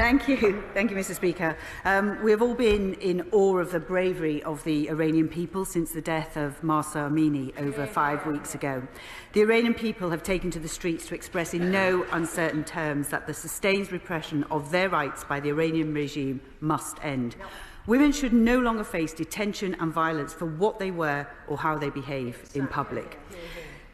Thank you, Mr. Speaker. We have all been in awe of the bravery of the Iranian people since the death of Mahsa Amini over 5 weeks ago. The Iranian people have taken to the streets to express in no uncertain terms that the sustained repression of their rights by the Iranian regime must end. Women should no longer face detention and violence for what they wear or how they behave in public.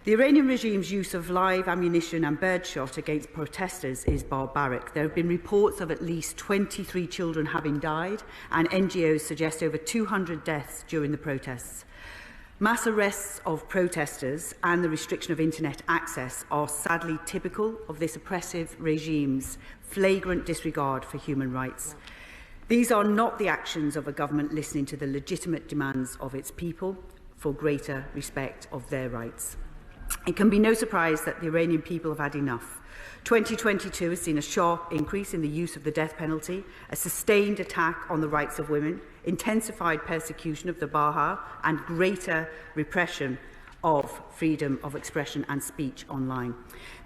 The Iranian regime's use of live ammunition and birdshot against protesters is barbaric. There have been reports of at least 23 children having died, and NGOs suggest over 200 deaths during the protests. Mass arrests of protesters and the restriction of internet access are sadly typical of this oppressive regime's flagrant disregard for human rights. These are not the actions of a government listening to the legitimate demands of its people for greater respect of their rights. It can be no surprise that the Iranian people have had enough. 2022 has seen a sharp increase in the use of the death penalty, a sustained attack on the rights of women, intensified persecution of the Baha'i, and greater repression of freedom of expression and speech online.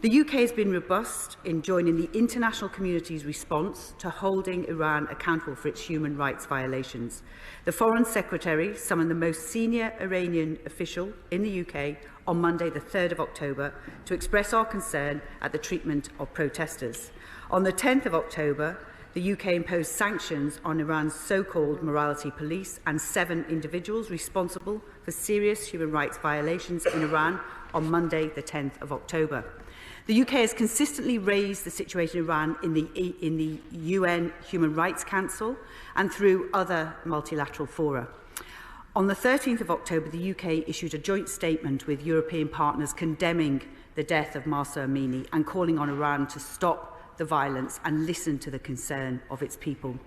The UK has been robust in joining the international community's response to holding Iran accountable for its human rights violations. The Foreign Secretary summoned the most senior Iranian official in the UK on Monday, the 3rd of October, to express our concern at the treatment of protesters. On the 10th of October, the UK imposed sanctions on Iran's so-called morality police and 7 individuals responsible for serious human rights violations in Iran on Monday, the 10th of October. The UK has consistently raised the situation in Iran in the UN Human Rights Council and through other multilateral fora. On the 13th of October, the UK issued a joint statement with European partners condemning the death of Mahsa Amini and calling on Iran to stop the violence and listen to the concern of its people.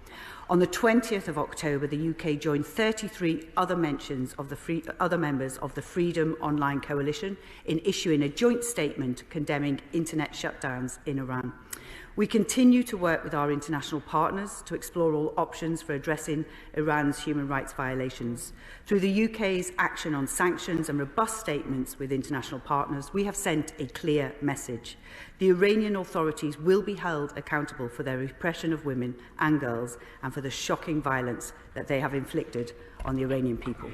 On the 20th of October, the UK joined 33 other members of the Freedom Online Coalition in issuing a joint statement condemning internet shutdowns in Iran. We continue to work with our international partners to explore all options for addressing Iran's human rights violations. Through the UK's action on sanctions and robust statements with international partners, we have sent a clear message. The Iranian authorities will be held accountable for their repression of women and girls and for the shocking violence that they have inflicted on the Iranian people.